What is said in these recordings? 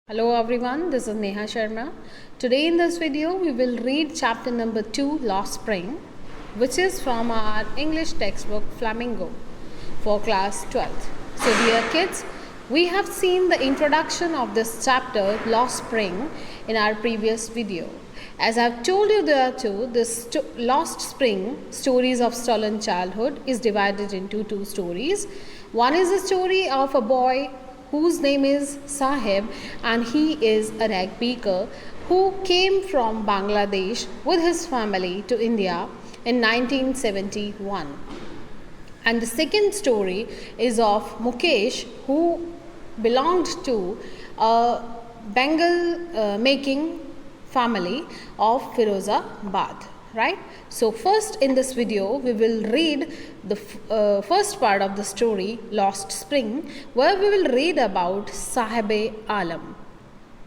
Hello everyone, this is Neha Sharma. Today in this video we will read chapter number 2 Lost Spring, which is from our English textbook Flamingo for class 12th. So dear kids, we have seen the introduction of this chapter Lost Spring in our previous video. As I have told you there too, this Lost Spring Stories of Stolen Childhood is divided into two stories. One is a story of a boy whose name is Sahib, and he is a rag picker who came from Bangladesh with his family to India in 1971. And the second story is of Mukesh, who belonged to a Bengal making family of Firozabad. Right? So first in this video we will read the first part of the story Lost Spring, where we will read about Sahib Alam.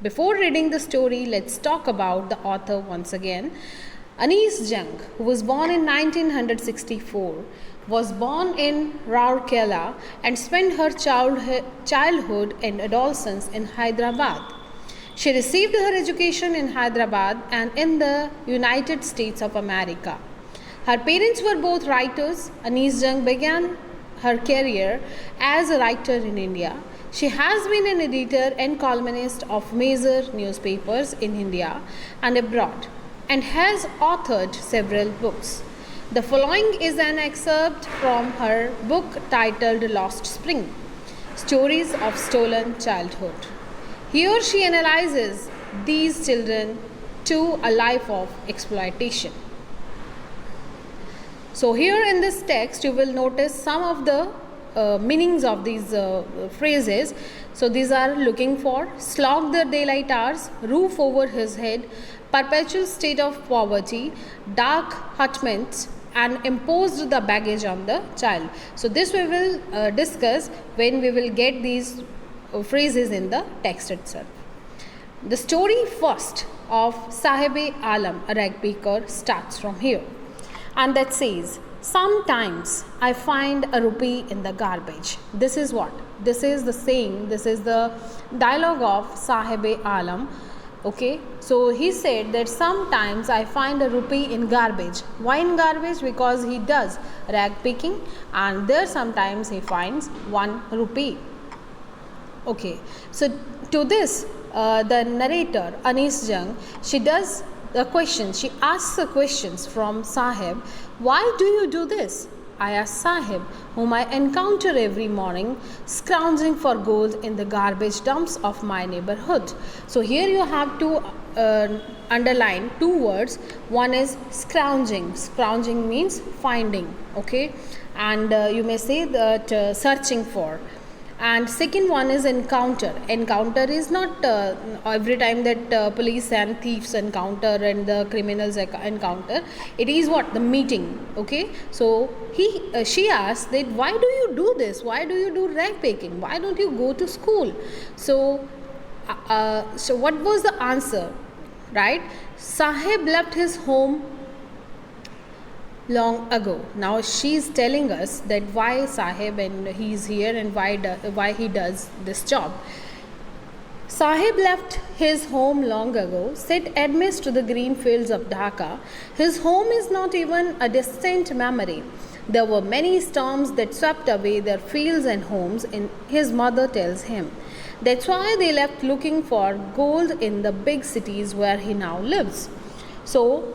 Before reading the story, let's talk about the author once again. Anis Jung, who was born in 1964, was born in Rourkela and spent her childhood and adolescence in Hyderabad. She received her education in Hyderabad and in the United States of America. Her parents were both writers. Anis Jung began her career as a writer in India. She has been an editor and columnist of major newspapers in India and abroad and has authored several books. The following is an excerpt from her book titled Lost Spring: Stories of Stolen Childhood. Here she analyzes these children to a life of exploitation. So here in this text you will notice some of the meanings of these phrases. So these are looking for slog the daylight hours, roof over his head, perpetual state of poverty, dark hutments, and imposed the baggage on the child. So this we will discuss when we will get these phrases in the text itself. The story first of Sahib Alam, a rag picker, starts from here, and that says, "Sometimes I find a rupee in the garbage." This is what? This is the saying, this is the dialogue of Sahib Alam. Okay, so he said that sometimes I find a rupee in garbage. Why in garbage? Because he does rag picking and there sometimes he finds 1 rupee. Okay, so to this the narrator Anis Jung, she does the question, she asks the questions from Sahib. Why do you do this? I ask Sahib, whom I encounter every morning scrounging for gold in the garbage dumps of my neighborhood. So here you have to underline 2 words. One is scrounging. Scrounging means finding, okay, and you may say that searching for. And second one is encounter. Encounter is not every time that police and thieves encounter and the criminals encounter. It is what? The meeting. Okay. So she asked that why do you do this? Why do you do rag picking? Why don't you go to school? So what was the answer? Right? Sahib left his home long ago. Now she is telling us that why Sahib and he is here and why he does this job. Sahib left his home long ago, set amidst the green fields of Dhaka. His home is not even a distant memory. There were many storms that swept away their fields and homes, and his mother tells him. That's why they left looking for gold in the big cities where he now lives. So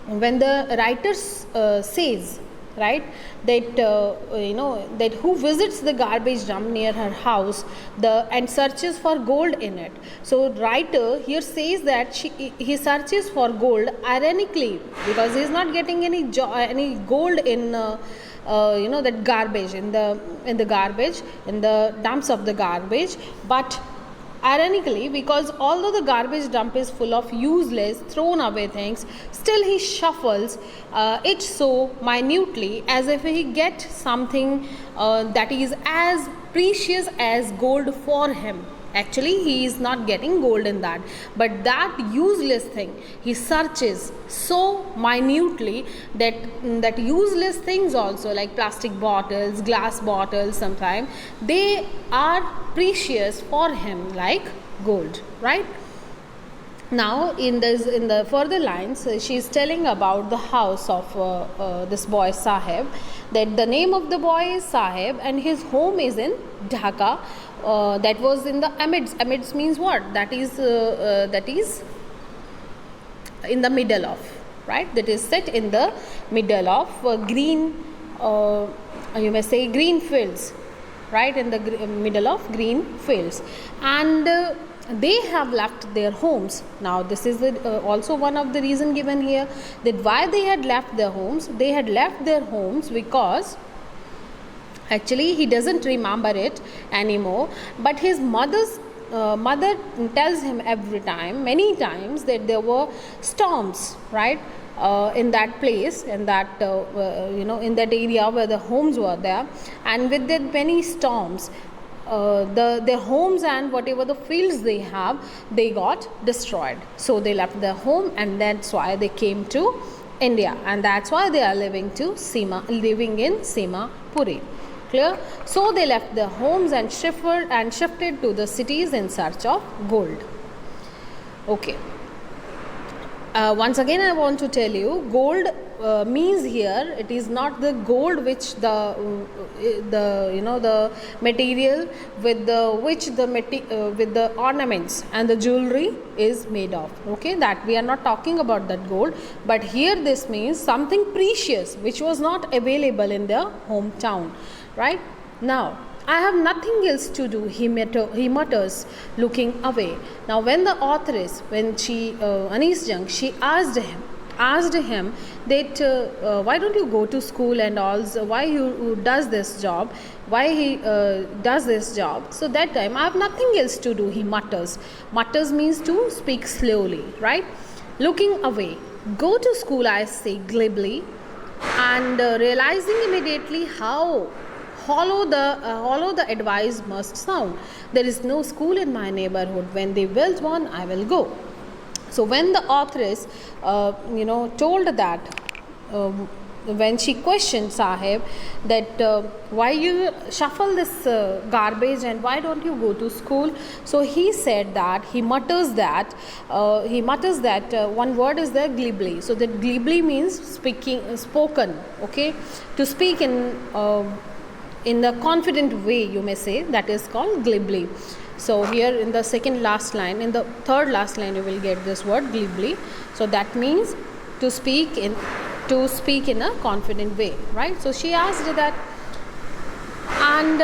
when the writer says, right, that that who visits the garbage dump near her house and searches for gold in it. So writer here says that he searches for gold ironically because he is not getting any gold in that garbage in the garbage in the dumps of the garbage, but ironically, because although the garbage dump is full of useless, thrown away things, still he shuffles it so minutely as if he gets something that is as precious as gold for him. Actually, he is not getting gold in that, but that useless thing he searches so minutely that that useless things also, like plastic bottles, glass bottles, sometimes they are precious for him like gold, right? Now in the further lines, she is telling about the house of this boy Sahib, that the name of the boy is Sahib and his home is in Dhaka. That was in the amids. Amids means what? That is in the middle of, right? That is set in the middle of green, you may say green fields, right? In the middle of green fields. And they have left their homes. Now this is also one of the reason given here, that why they had left their homes. They had left their homes because actually he doesn't remember it anymore, but his mother tells him every time, many times, that there were storms, right? In that place, in that in that area where the homes were there, and with that many storms, their homes and whatever the fields they have, they got destroyed. So they left their home, and that's why they came to India, and that's why they are living in Simapuri. Clear? So they left their homes and shifted to the cities in search of gold. Okay. Once again, I want to tell you, gold means here, it is not the gold which the material with the ornaments and the jewelry is made of. Okay, that we are not talking about that gold, but here this means something precious which was not available in their hometown, right? Now, I have nothing else to do, he mutters, looking away. Now, when the authoress, Anis Jung, she asked him that why don't you go to school and also why he does this job. So that time, I have nothing else to do, he mutters. Mutters means to speak slowly, right? Looking away. Go to school, I say glibly, and realizing immediately how hollow the advice must sound. There is no school in my neighborhood. When they build one, I will go. So when the authoress told that, when she questioned Sahib that why you shuffle this garbage and why don't you go to school, so he said that he mutters that one word is there, glibly. So that glibly means spoken, okay, to speak in the confident way, you may say, that is called glibly. So here in the third last line you will get this word glibly. So that means to speak in a confident way, right? So she asked that, and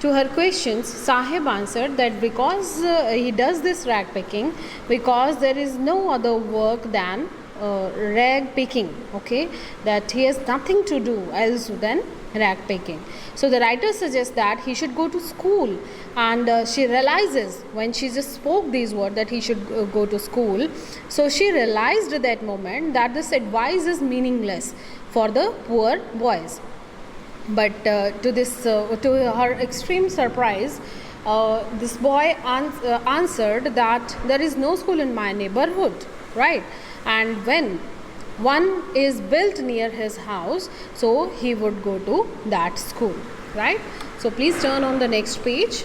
to her questions, Sahib answered that because he does this rag picking because there is no other work than rag picking, okay, that he has nothing to do else than rag picking. So the writer suggests that he should go to school, and she realizes when she just spoke these words that he should go to school. So she realized at that moment that this advice is meaningless for the poor boys. But to her extreme surprise, this boy answered that there is no school in my neighborhood, right? And when one is built near his house, so he would go to that school, right? So please turn on the next page.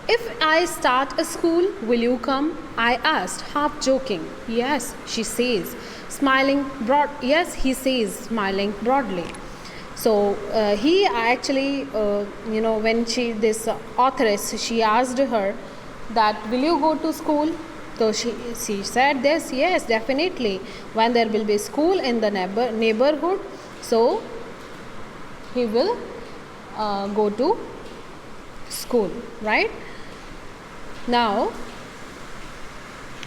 If I start a school, will you come? I asked, half joking. Yes, she says, smiling broad. Yes, he says, smiling broadly. So he actually, when this authoress, she asked her that, will you go to school? So she said this, yes, definitely. When there will be school in the neighborhood, so he will go to school, right? Now,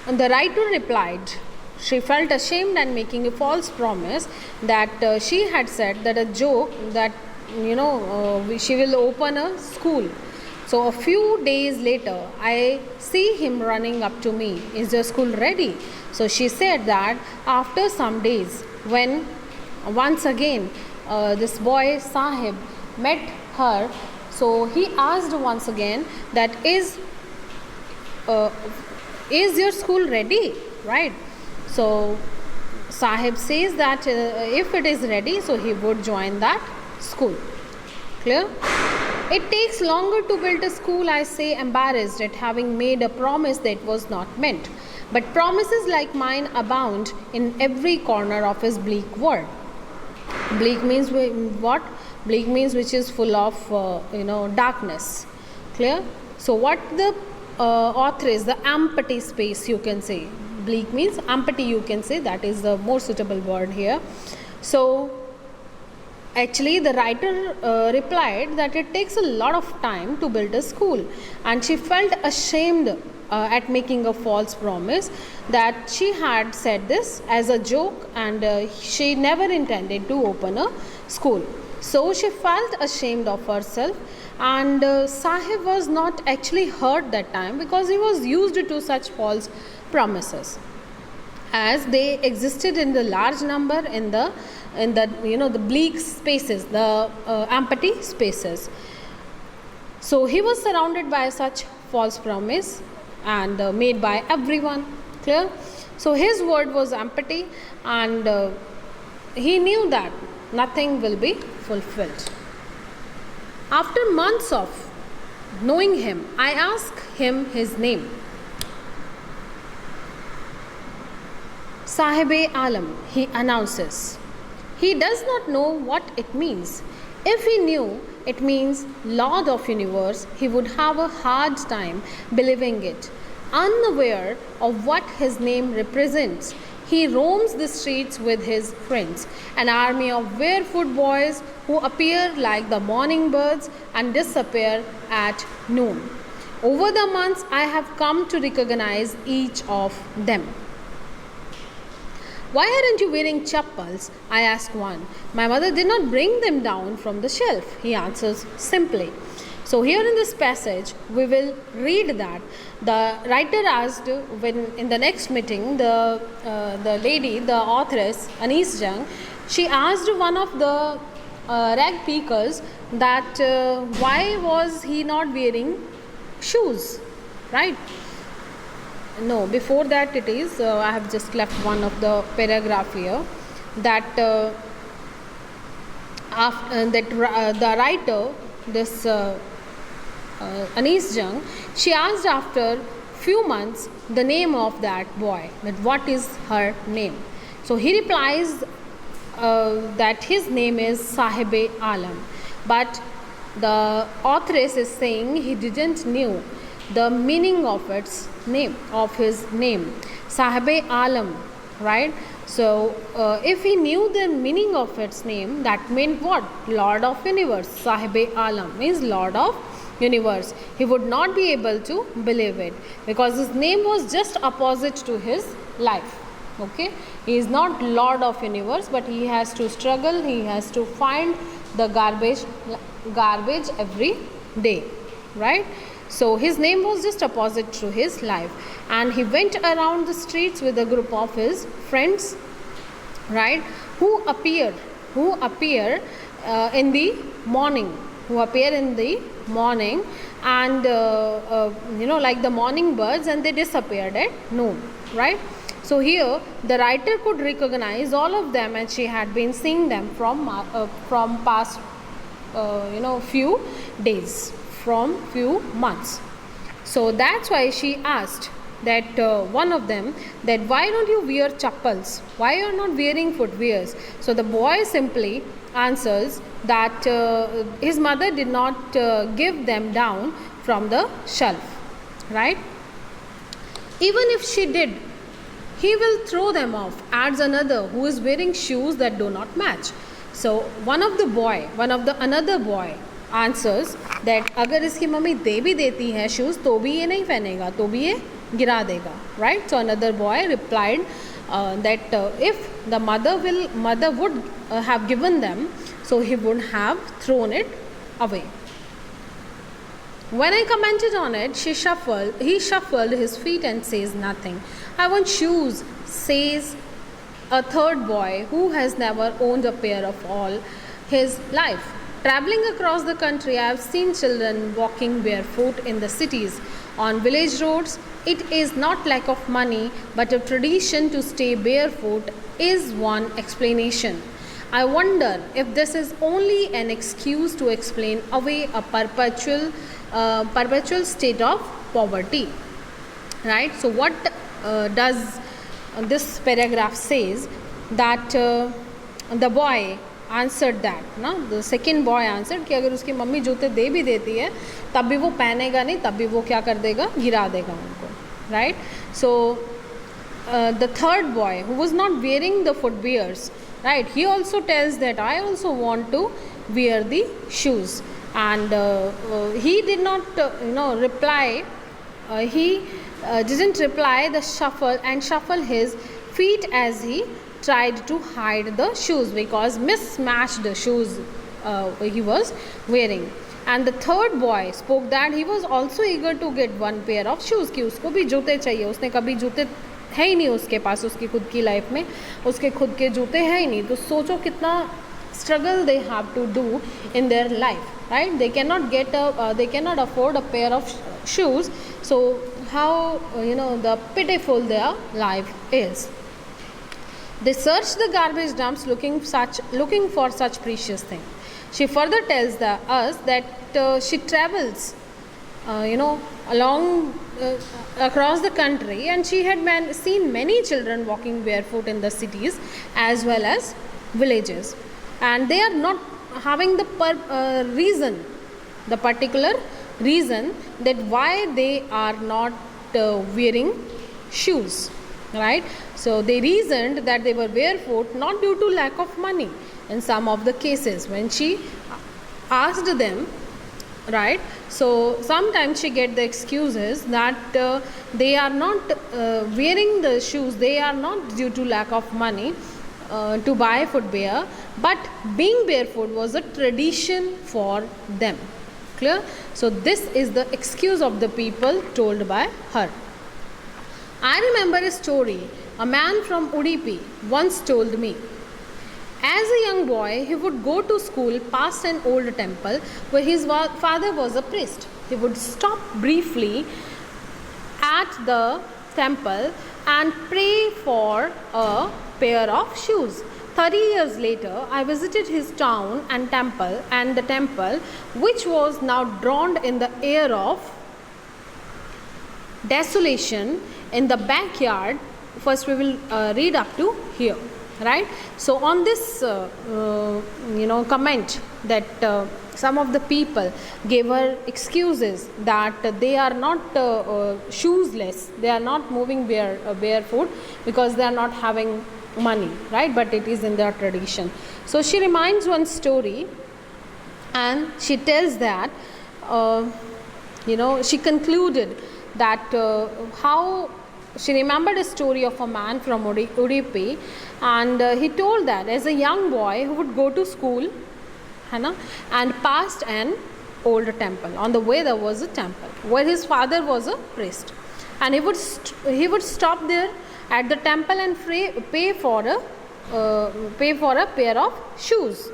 the writer replied, she felt ashamed and making a false promise that she had said that a joke that, she will open a school. So a few days later, I see him running up to me. Is the school ready? So she said that after some days, when once again this boy Sahib met her, so he asked once again that is your school ready, right? So Sahib says that if it is ready, so he would join that school. Clear? It takes longer to build a school, I say, embarrassed at having made a promise that was not meant. But promises like mine abound in every corner of his bleak world. Bleak means what? Bleak means which is full of darkness. Clear? So what the author is the empty space, you can say. Bleak means empty, you can say, that is the more suitable word here. So actually the writer replied that it takes a lot of time to build a school, and she felt ashamed at making a false promise, that she had said this as a joke, and she never intended to open a school. So she felt ashamed of herself, and Sahib was not actually hurt that time because he was used to such false promises, as they existed in the large number in the the bleak spaces, the empty spaces. So he was surrounded by such false promise and made by everyone. Clear? So his word was empty, and he knew that nothing will be fulfilled. After months of knowing him, I asked him his name. Sahib-e-Alam, he announces. He does not know what it means. If he knew it means Lord of Universe, he would have a hard time believing it. Unaware of what his name represents, he roams the streets with his friends, an army of barefoot boys who appear like the morning birds and disappear at noon. Over the months, I have come to recognize each of them. Why aren't you wearing chappals? I ask one. My mother did not bring them down from the shelf, he answers simply. So here in this passage, we will read that the writer asked, when in the next meeting, the lady, the authoress, Anis Jung, she asked one of the rag pickers that why was he not wearing shoes, right? No, before that it is, I have just left one of the paragraph here, that the writer, this Anis Jung, she asked after few months the name of that boy, that what is her name. So he replies that his name is Sahib-e-Alam, but the authoress is saying he didn't knew the meaning of its name, of his name, Sahib-e-Alam, right? So if he knew the meaning of its name, that meant what? Lord of Universe. Sahib-e-Alam means Lord of Universe. He would not be able to believe it because his name was just opposite to his life. Okay, he is not Lord of Universe, but he has to struggle, he has to find the garbage every day, right? So his name was just opposite to his life, and he went around the streets with a group of his friends, right, who appear in the morning, and like the morning birds, and they disappeared at noon, right? So here the writer could recognize all of them, and she had been seeing them from past few days, from few months. So that's why she asked that one of them, that why don't you wear chappals, why you are not wearing footwears? So the boy simply answers that his mother did not give them down from the shelf, right? Even if she did, he will throw them off, adds another who is wearing shoes that do not match. So another boy answers that अगर इसकी mummy दे भी देती है shoes तो भी ये नहीं पहनेगा, तो भी ये गिरा देगा, right? So another boy replied that if the mother would have given them, so he would have thrown it away. When I commented on it, he shuffled his feet and says nothing. I want shoes, says a third boy who has never owned a pair of all his life. Traveling across the country, I have seen children walking barefoot in the cities. On village roads, it is not lack of money, but a tradition to stay barefoot is one explanation. I wonder if this is only an excuse to explain away a perpetual state of poverty. Right? So, what does this paragraph says that the boy answered that ना the second boy answered कि अगर उसकी mummy जूते दे भी देती है तब भी वो पहनेगा नहीं, तब भी वो क्या कर देगा, गिरा देगा उनको. Right? So the third boy who was not wearing the footwears, right, he also tells that I also want to wear the shoes, and he did not reply. He didn't reply the shuffle his feet as he tried to hide the shoes because mismatched the shoes he was wearing. And the third boy spoke that he was also eager to get one pair of shoes, कि उसको भी जूते चाहिए. उसने कभी जूते है ही नहीं उसके पास, उसकी खुद की लाइफ में उसके खुद के जूते हैं ही नहीं. तो सोचो कितना struggle they have to do in their life, right? They cannot they cannot afford a pair of shoes. So how the pitiful their life is. They search the garbage dumps looking for such precious things. She further tells us that she travels along across the country, and she had seen many children walking barefoot in the cities as well as villages, and they are not having the particular reason that why they are not wearing shoes, right? So they reasoned that they were barefoot not due to lack of money. In some of the cases when she asked them, right, so sometimes she get the excuses that they are not wearing the shoes, they are not due to lack of money to buy footwear, but being barefoot was a tradition for them. Clear? So this is the excuse of the people told by her. I remember a story a man from Udupi once told me. As a young boy, he would go to school past an old temple where his father was a priest. He would stop briefly at the temple and pray for a pair of shoes. 30 years later, I visited his town and the temple, which was now drowned in the air of desolation in the backyard. First, we will read up to here. Right? So on this comment that some of the people gave her excuses that they are not shoesless, they are not moving barefoot because they are not having money, right? But it is in their tradition. So she reminds one story, and she tells that she concluded that how she remembered a story of a man from Udupi, and he told that as a young boy who would go to school and passed an old temple. On the way there was a temple where his father was a priest, and he would stop there at the temple and pay for a pair of shoes.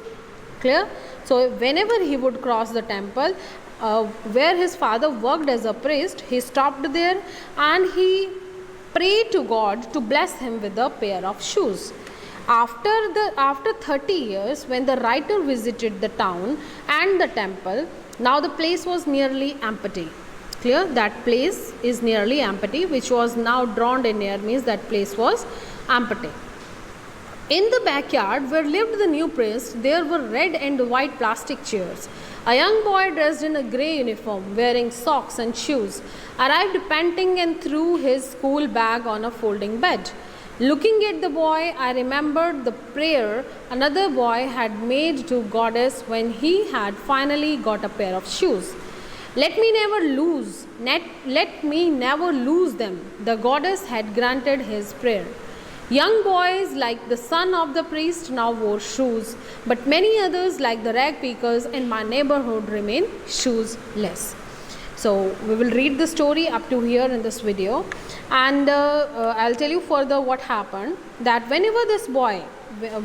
Clear? So whenever he would cross the temple where his father worked as a priest, he stopped there and he prayed to God to bless him with a pair of shoes. After 30 years, when the writer visited the town and the temple, now the place was nearly empty. Clear? That place is nearly empty, which was now drowned in air, means that place was empty. In the backyard where lived the new priest, there were red and white plastic chairs. A young boy dressed in a grey uniform, wearing socks and shoes, arrived panting and threw his school bag on a folding bed. Looking at the boy, I remembered the prayer another boy had made to Goddess when he had finally got a pair of shoes. Let me never lose them. The Goddess had granted his prayer. Young boys like the son of the priest now wore shoes, but many others like the rag pickers in my neighborhood remain shoesless. So So we will read the story up to here in this video, and I'll tell you further what happened. That whenever this boy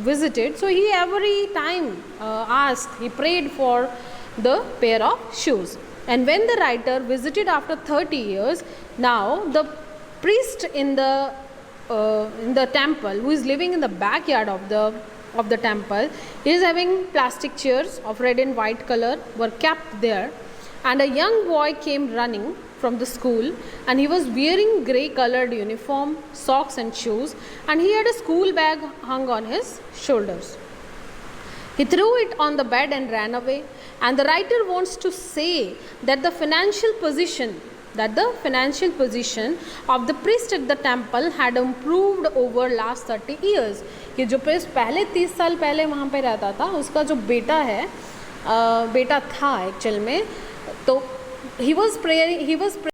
visited, so he every time asked, he prayed for the pair of shoes. And when the writer visited after 30 years, now the priest in the temple, who is living in the backyard of the temple, is having plastic chairs of red and white color were kept there, and a young boy came running from the school, and he was wearing grey colored uniform, socks and shoes, and he had a school bag hung on his shoulders. He threw it on the bed and ran away. And the writer wants to say that the financial position of the priest at the temple had improved over last 30 years. कि जो priest पहले 30 साल पहले वहाँ पे रहता था, उसका जो बेटा था एक्चुअल में, तो he was praying